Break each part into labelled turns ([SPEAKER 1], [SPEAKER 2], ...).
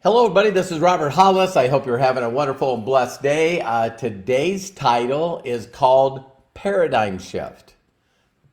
[SPEAKER 1] Hello, everybody. This is Robert Hollis. I hope you're having a wonderful and blessed day. Today's title is called Paradigm Shift.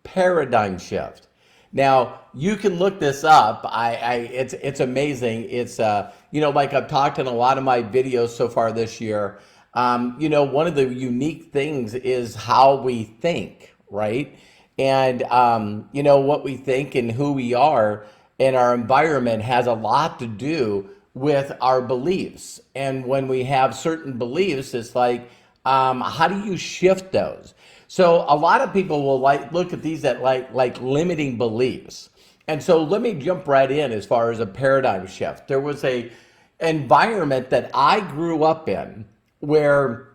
[SPEAKER 1] Paradigm Shift. Now, you can look this up. It's amazing. It's like I've talked in a lot of my videos so far this year. One of the unique things is how we think, right? And what we think and who we are in our environment has a lot to do with our beliefs. And when we have certain beliefs, it's like, how do you shift those? So a lot of people will look at these at like limiting beliefs. And so let me jump right in as far as a paradigm shift. There was a environment that I grew up in where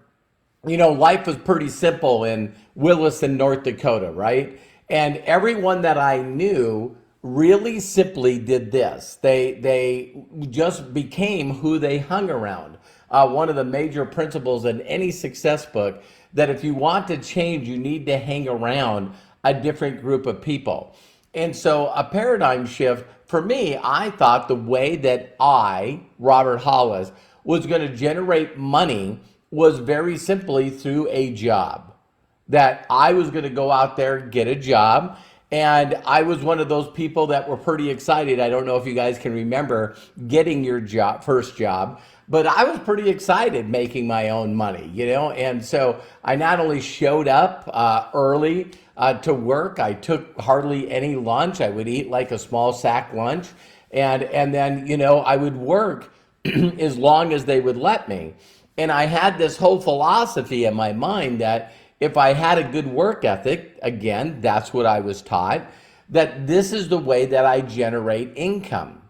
[SPEAKER 1] life was pretty simple in Williston, North Dakota, right? And everyone that I knew really simply did this. They just became who they hung around. One of the major principles in any success book that if you want to change, you need to hang around a different group of people. And so a paradigm shift for me, I thought the way that I, Robert Hollis, was going to generate money was very simply through a job. That I was going to go out there, get a job. And I was one of those people that were pretty excited. I don't know if you guys can remember getting your first job, but I was pretty excited making my own money, And so I not only showed up early to work, I took hardly any lunch. I would eat like a small sack lunch. And then, I would work as long as they would let me. And I had this whole philosophy in my mind that if I had a good work ethic, again, that's what I was taught, that this is the way that I generate income.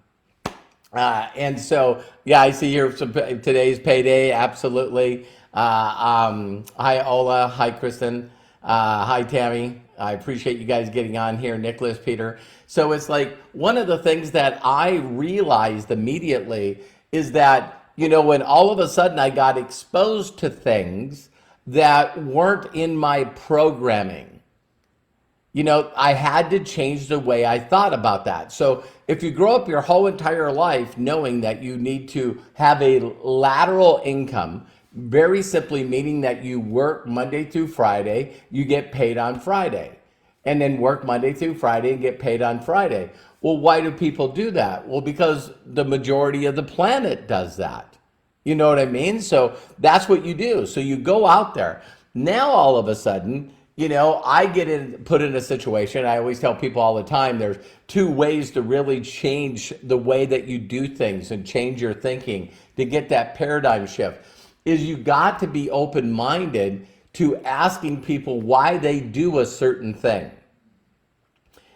[SPEAKER 1] And so, yeah, I see here today's payday, absolutely. Hi, Ola. Hi, Kristen. Hi, Tammy. I appreciate you guys getting on here. Nicholas, Peter. So it's like one of the things that I realized immediately is that, when all of a sudden I got exposed to things that weren't in my programming. I had to change the way I thought about that. So if you grow up your whole entire life knowing that you need to have a lateral income, very simply meaning that you work Monday through Friday, you get paid on Friday, and then work Monday through Friday and get paid on Friday. Well, why do people do that? Well, because the majority of the planet does that. You know what I mean? So that's what you do. So you go out there. Now, all of a sudden, I get put in a situation. I always tell people all the time, there's two ways to really change the way that you do things and change your thinking to get that paradigm shift. Is you got to be open-minded to asking people why they do a certain thing.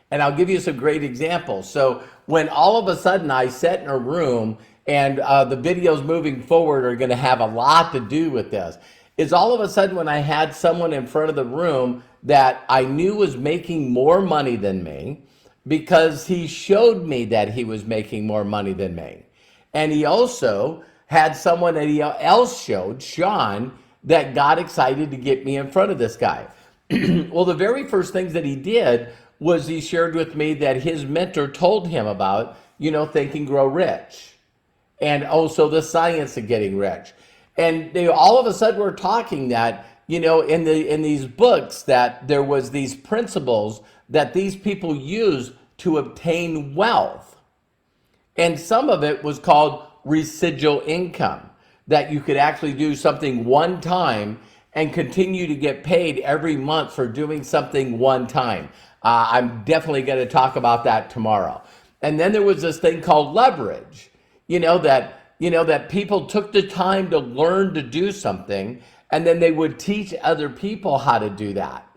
[SPEAKER 1] And I'll give you some great examples. So when all of a sudden I sat in a room, and the videos moving forward are going to have a lot to do with this, is all of a sudden when I had someone in front of the room that I knew was making more money than me because he showed me that he was making more money than me. And he also had someone that else showed, Sean, that got excited to get me in front of this guy. Well, the very first things that he did was he shared with me that his mentor told him about, Think and Grow Rich. And also the science of getting rich. And they all of a sudden were talking that, in these books that there was these principles that these people use to obtain wealth. And some of it was called residual income, that you could actually do something one time and continue to get paid every month for doing something one time. I'm definitely going to talk about that tomorrow. And then there was this thing called leverage. That people took the time to learn to do something, and then they would teach other people how to do that.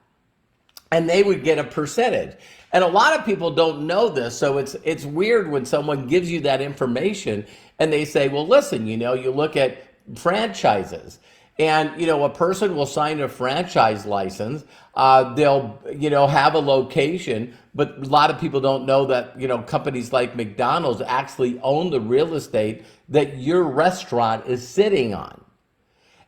[SPEAKER 1] And they would get a percentage. And a lot of people don't know this, so it's weird when someone gives you that information and they say, well, listen, you look at franchises. And, a person will sign a franchise license. They'll, have a location, but a lot of people don't know that, companies like McDonald's actually own the real estate that your restaurant is sitting on.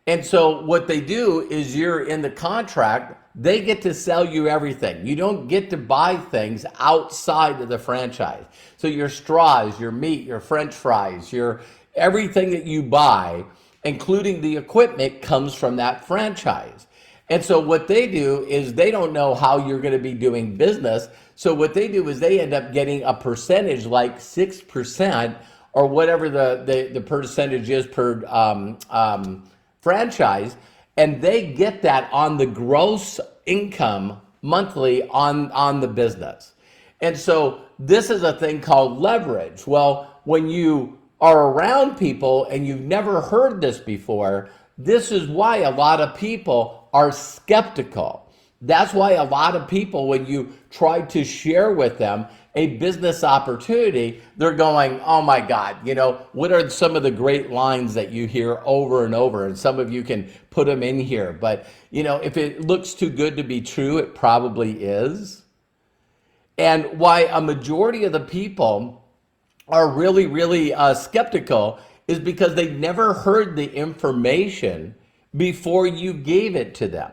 [SPEAKER 1] And so what they do is you're in the contract, they get to sell you everything. You don't get to buy things outside of the franchise. So your straws, your meat, your French fries, your Everything that you buy, including the equipment, comes from that franchise. And so what they do is they don't know how you're going to be doing business. So what they do is they end up getting a percentage like 6% or whatever the percentage is per franchise. And they get that on the gross income monthly on the business. And so this is a thing called leverage. Well, when you are around people and you've never heard this before, this is why a lot of people are skeptical. That's why a lot of people, when you try to share with them a business opportunity, they're going, oh my God, what are some of the great lines that you hear over and over? And some of you can put them in here. But, if it looks too good to be true, it probably is. And why a majority of the people are really, really skeptical is because they've never heard the information before you gave it to them.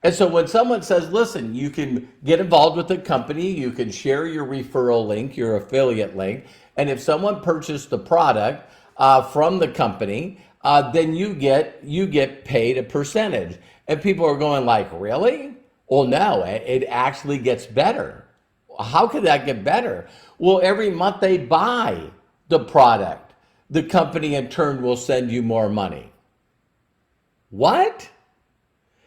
[SPEAKER 1] And so when someone says, listen, you can get involved with the company, you can share your referral link, your affiliate link, and if someone purchased the product from the company, then you get paid a percentage. And people are going like, really? Well, no, it actually gets better. How could that get better? Well, every month they buy the product, the company in turn will send you more money. What?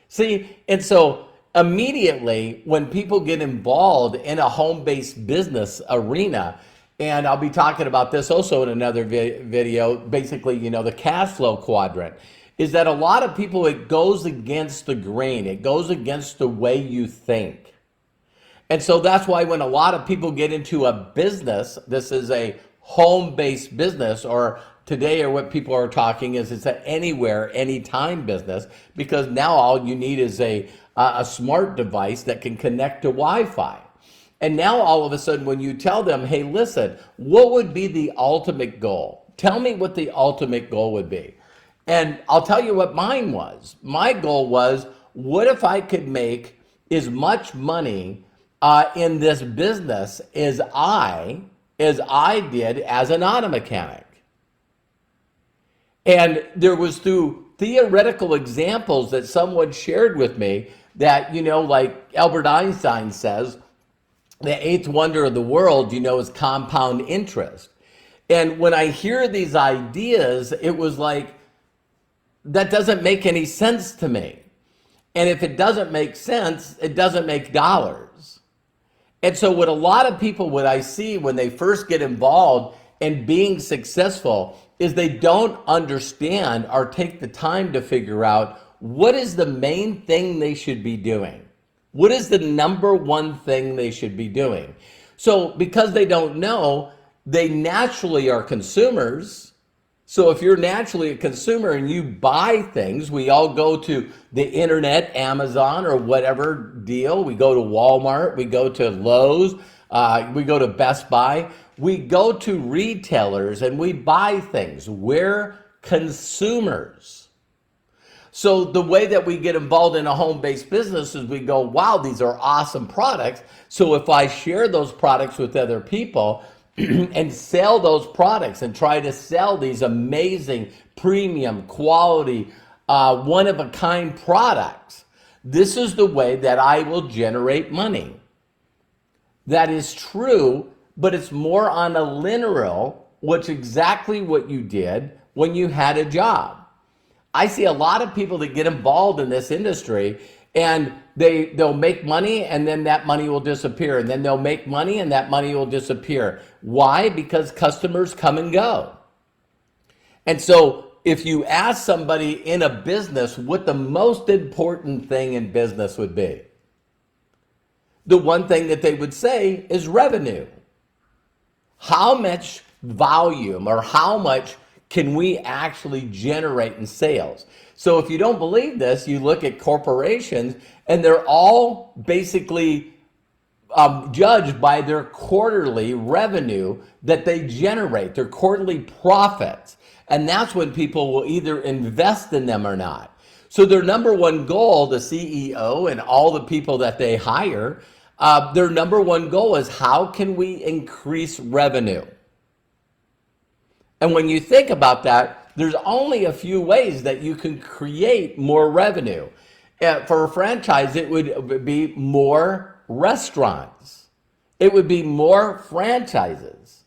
[SPEAKER 1] See, and so immediately when people get involved in a home-based business arena, and I'll be talking about this also in another video, basically, the cash flow quadrant, is that a lot of people, it goes against the grain. It goes against the way you think. And so that's why when a lot of people get into a business, this is a home-based business, or today, or what people are talking is it's an anywhere, anytime business, because now all you need is a smart device that can connect to Wi-Fi. And now all of a sudden, when you tell them, hey, listen, what would be the ultimate goal? Tell me what the ultimate goal would be. And I'll tell you what mine was. My goal was, what if I could make as much money in this business as I did as an auto mechanic? And there was through theoretical examples that someone shared with me that, like Albert Einstein says, the eighth wonder of the world, is compound interest. And when I hear these ideas, it was like, that doesn't make any sense to me. And if it doesn't make sense, it doesn't make dollars. And so what a lot of people, what I see when they first get involved in being successful, is they don't understand or take the time to figure out what is the main thing they should be doing. What is the number one thing they should be doing? So because they don't know, they naturally are consumers. So if you're naturally a consumer and you buy things, we all go to the internet, Amazon or whatever deal. We go to Walmart, we go to Lowe's, we go to Best Buy. We go to retailers and we buy things. We're consumers. So the way that we get involved in a home-based business is we go, wow, these are awesome products. So if I share those products with other people and sell those products and try to sell these amazing premium quality, one-of-a-kind products, this is the way that I will generate money. That is true, but it's more on a linear, which exactly what you did when you had a job. I see a lot of people that get involved in this industry and they'll make money and then that money will disappear. And then they'll make money and that money will disappear. Why? Because customers come and go. And so if you ask somebody in a business what the most important thing in business would be, the one thing that they would say is revenue. How much volume or how much can we actually generate in sales? So if you don't believe this, you look at corporations and they're all basically judged by their quarterly revenue that they generate, their quarterly profits. And that's when people will either invest in them or not. So their number one goal, the CEO and all the people that they hire, their number one goal is how can we increase revenue? And when you think about that, there's only a few ways that you can create more revenue. For a franchise, it would be more restaurants. It would be more franchises.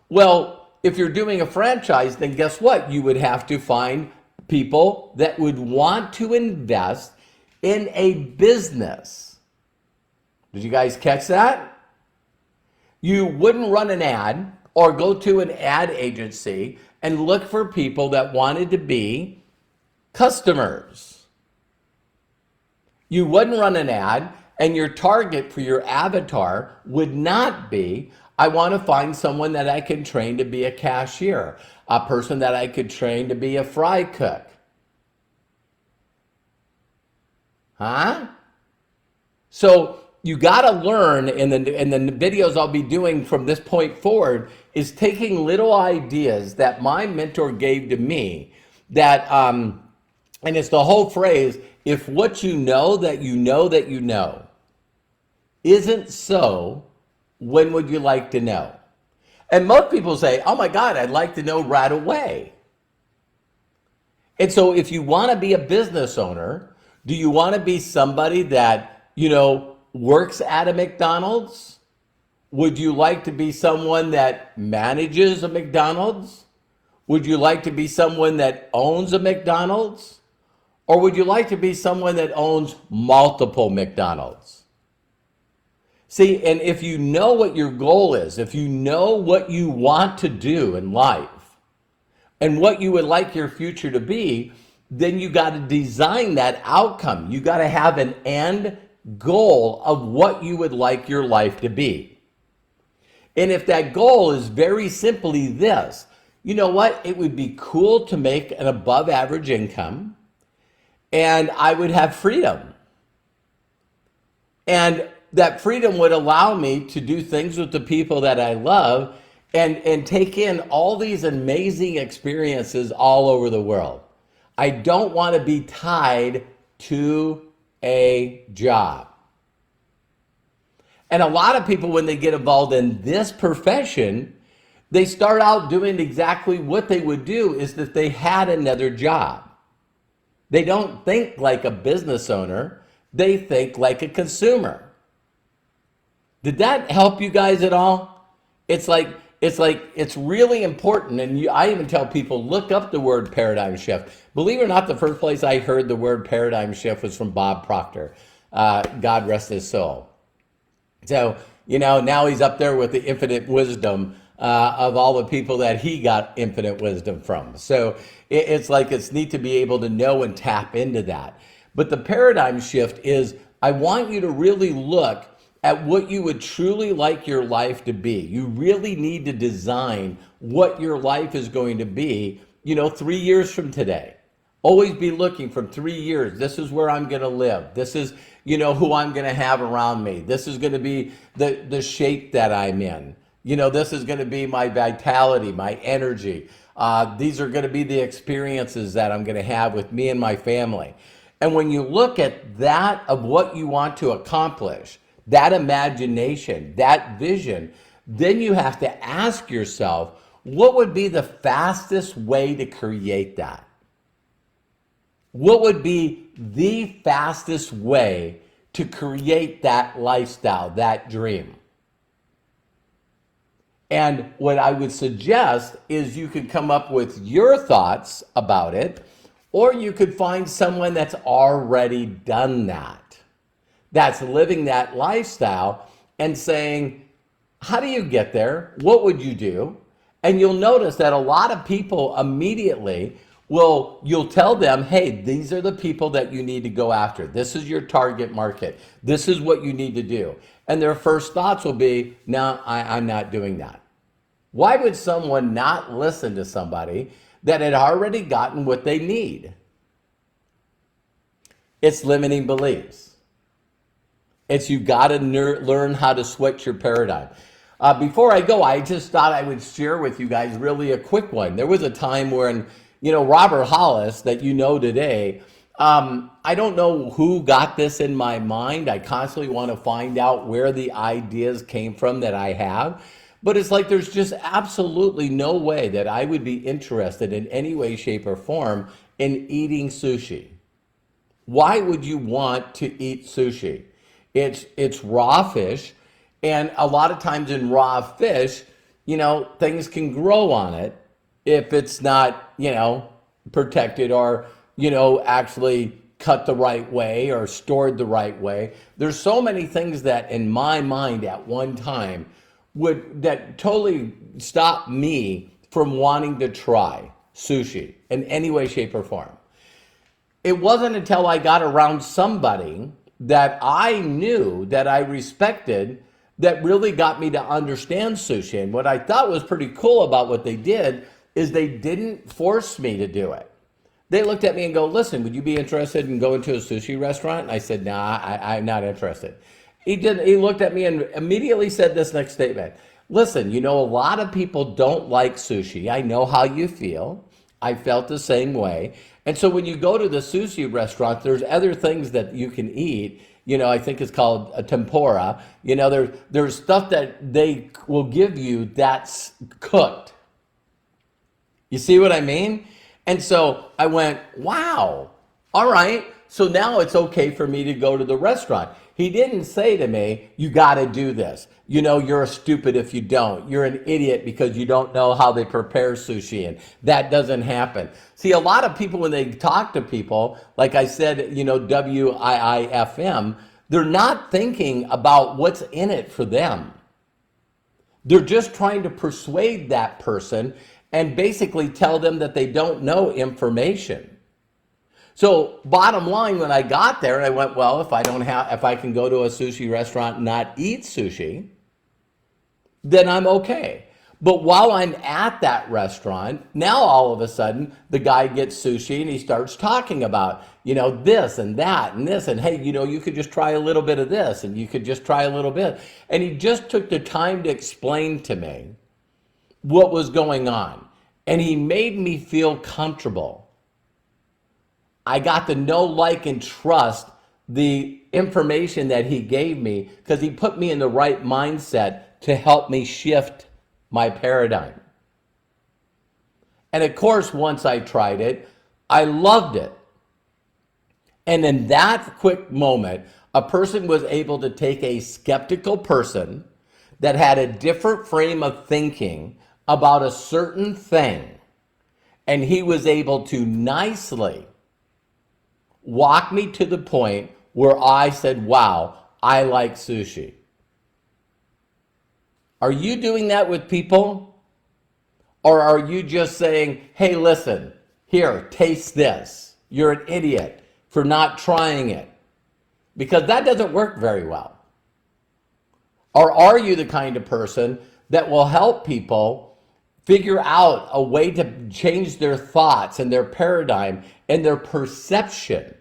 [SPEAKER 1] Well, if you're doing a franchise, then guess what? You would have to find people that would want to invest in a business. Did you guys catch that? You wouldn't run an ad or go to an ad agency and look for people that wanted to be customers. You wouldn't run an ad, and your target for your avatar would not be, I want to find someone that I can train to be a cashier, a person that I could train to be a fry cook. Huh? So you got to learn, in the videos I'll be doing from this point forward, is taking little ideas that my mentor gave to me that, and it's the whole phrase, if what you know that you know that you know isn't so, when would you like to know? And most people say, oh my God, I'd like to know right away. And so if you want to be a business owner, do you want to be somebody that, works at a McDonald's? Would you like to be someone that manages a McDonald's? Would you like to be someone that owns a McDonald's? Or would you like to be someone that owns multiple McDonald's? See, and if you know what your goal is, if you know what you want to do in life and what you would like your future to be, then you got to design that outcome. You got to have an end goal of what you would like your life to be. And if that goal is very simply this, you know what? It would be cool to make an above average income, and I would have freedom. And that freedom would allow me to do things with the people that I love and take in all these amazing experiences all over the world. I don't want to be tied to a job. And a lot of people, when they get involved in this profession, they start out doing exactly what they would do is if they had another job. They don't think like a business owner, they think like a consumer. Did that help you guys at all? It's really important, and I even tell people, look up the word paradigm shift. Believe it or not, the first place I heard the word paradigm shift was from Bob Proctor. God rest his soul. So, now he's up there with the infinite wisdom of all the people that he got infinite wisdom from. So it's neat to be able to know and tap into that. But the paradigm shift is, I want you to really look at what you would truly like your life to be. You really need to design what your life is going to be, 3 years from today. Always be looking from 3 years. This is where I'm going to live. This is, who I'm going to have around me. This is going to be the shape that I'm in. This is going to be my vitality, my energy. These are going to be the experiences that I'm going to have with me and my family. And when you look at that of what you want to accomplish, that imagination, that vision, then you have to ask yourself, what would be the fastest way to create that? What would be the fastest way to create that lifestyle, that dream? And what I would suggest is you could come up with your thoughts about it, or you could find someone that's already done that, that's living that lifestyle and saying, how do you get there? What would you do? And you'll notice that a lot of people immediately you'll tell them, hey, these are the people that you need to go after. This is your target market. This is what you need to do. And their first thoughts will be, no, I'm not doing that. Why would someone not listen to somebody that had already gotten what they need? It's limiting beliefs. It's you got to learn how to switch your paradigm. Before I go, I just thought I would share with you guys really a quick one. There was a time when, Robert Hollis that today, I don't know who got this in my mind. I constantly want to find out where the ideas came from that I have. But it's like there's just absolutely no way that I would be interested in any way, shape, or form in eating sushi. Why would you want to eat sushi? It's raw fish, and a lot of times in raw fish, things can grow on it if it's not, protected or, actually cut the right way or stored the right way. There's so many things that in my mind at one time that totally stop me from wanting to try sushi in any way, shape, or form. It wasn't until I got around somebody that I knew, that I respected, that really got me to understand sushi. And what I thought was pretty cool about what they did is they didn't force me to do it. They looked at me and go, listen, would you be interested in going to a sushi restaurant? And I said, nah, I'm not interested. He looked at me and immediately said this next statement. Listen, a lot of people don't like sushi. I know how you feel. I felt the same way. And so when you go to the sushi restaurant, there's other things that you can eat. I think it's called a tempura. There's stuff that they will give you that's cooked. You see what I mean? And so I went, wow, all right. So now it's okay for me to go to the restaurant. He didn't say to me, you got to do this. You're a stupid if you don't. You're an idiot because you don't know how they prepare sushi, and that doesn't happen. See, a lot of people, when they talk to people, like I said, WIIFM, they're not thinking about what's in it for them. They're just trying to persuade that person and basically tell them that they don't know information. So bottom line, when I got there, I went, well, if I can go to a sushi restaurant and not eat sushi, then I'm okay. But while I'm at that restaurant, now all of a sudden, the guy gets sushi and he starts talking about, this and that and this. And hey, you could just try a little bit of this and you could just try a little bit. And he just took the time to explain to me what was going on. And he made me feel comfortable. I got to know, like, and trust the information that he gave me because he put me in the right mindset to help me shift my paradigm. And of course, once I tried it, I loved it. And in that quick moment, a person was able to take a skeptical person that had a different frame of thinking about a certain thing, and he was able to nicely walk me to the point where I said, wow, I like sushi. Are you doing that with people? Or are you just saying, hey, listen, here, taste this. You're an idiot for not trying it? Because that doesn't work very well. Or are you the kind of person that will help people figure out a way to change their thoughts and their paradigm and their perception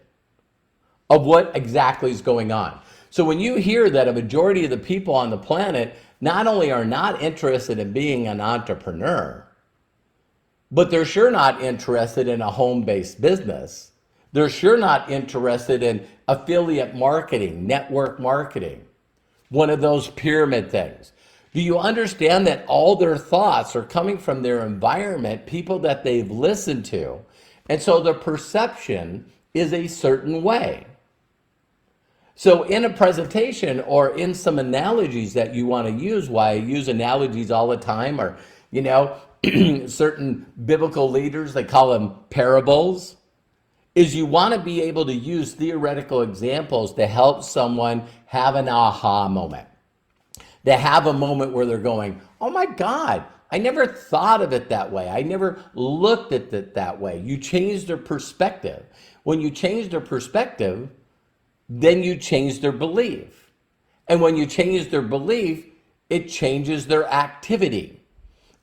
[SPEAKER 1] of what exactly is going on? So when you hear that a majority of the people on the planet not only are not interested in being an entrepreneur, but they're sure not interested in a home-based business. They're sure not interested in affiliate marketing, network marketing, one of those pyramid things. Do you understand that all their thoughts are coming from their environment, people that they've listened to? And so their perception is a certain way. So in a presentation or in some analogies that you want to use, why I use analogies all the time, or, certain biblical leaders, they call them parables, is you want to be able to use theoretical examples to help someone have an aha moment. They have a moment where they're going, oh my God, I never thought of it that way. I never looked at it that way. You change their perspective. When you change their perspective, then you change their belief. And when you change their belief, it changes their activity.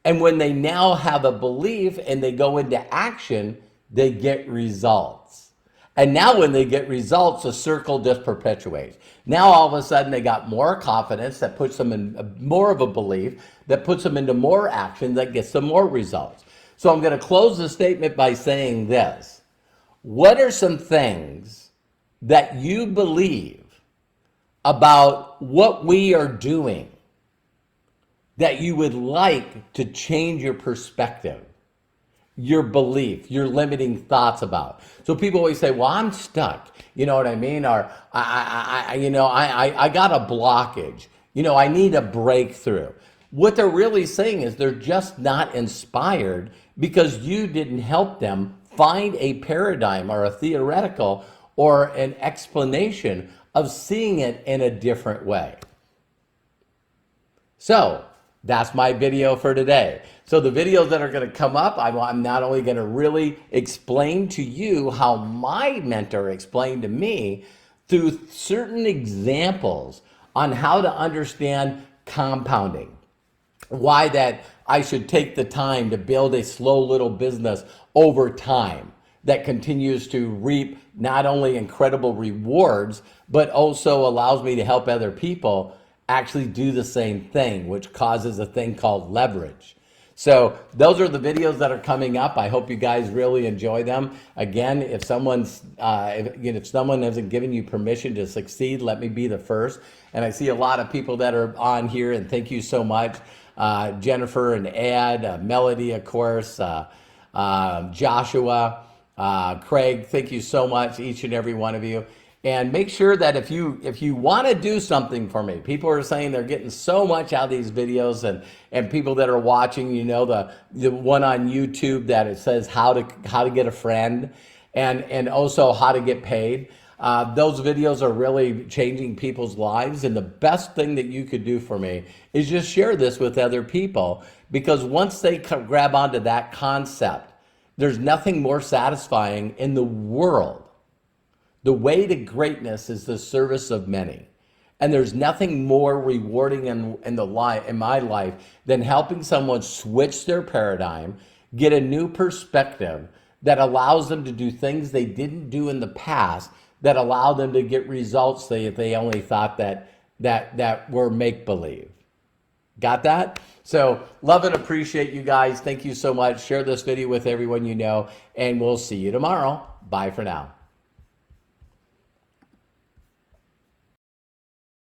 [SPEAKER 1] And when they now have a belief and they go into action, they get results. And now when they get results, the circle just perpetuates. Now all of a sudden they got more confidence that puts them in more of a belief, that puts them into more action, that gets them more results. So I'm going to close the statement by saying this. What are some things that you believe about what we are doing that you would like to change your perspective, your belief, your limiting thoughts about. So people always say, well, I'm stuck. You know what I mean? Or I got a blockage. I need a breakthrough. What they're really saying is they're just not inspired because you didn't help them find a paradigm or a theoretical or an explanation of seeing it in a different way. So that's my video for today. So the videos that are going to come up, I'm not only going to really explain to you how my mentor explained to me through certain examples on how to understand compounding, why that I should take the time to build a slow little business over time that continues to reap not only incredible rewards, but also allows me to help other people actually do the same thing, which causes a thing called leverage. So those are the videos that are coming up. I hope you guys really enjoy them. Again, if someone hasn't given you permission to succeed, let me be the first. And I see a lot of people that are on here, and thank you so much. Jennifer and Ed, Melody, of course, Joshua, Craig, thank you so much, each and every one of you. And make sure that if you want to do something for me, people are saying they're getting so much out of these videos, and people that are watching, the one on YouTube that it says how to get a friend, and also how to get paid. Those videos are really changing people's lives, and the best thing that you could do for me is just share this with other people, because once they grab onto that concept, there's nothing more satisfying in the world. The way to greatness is the service of many. And there's nothing more rewarding in my life than helping someone switch their paradigm, get a new perspective that allows them to do things they didn't do in the past, that allow them to get results they only thought that were make-believe. Got that? So love and appreciate you guys. Thank you so much. Share this video with everyone you know, and we'll see you tomorrow. Bye for now.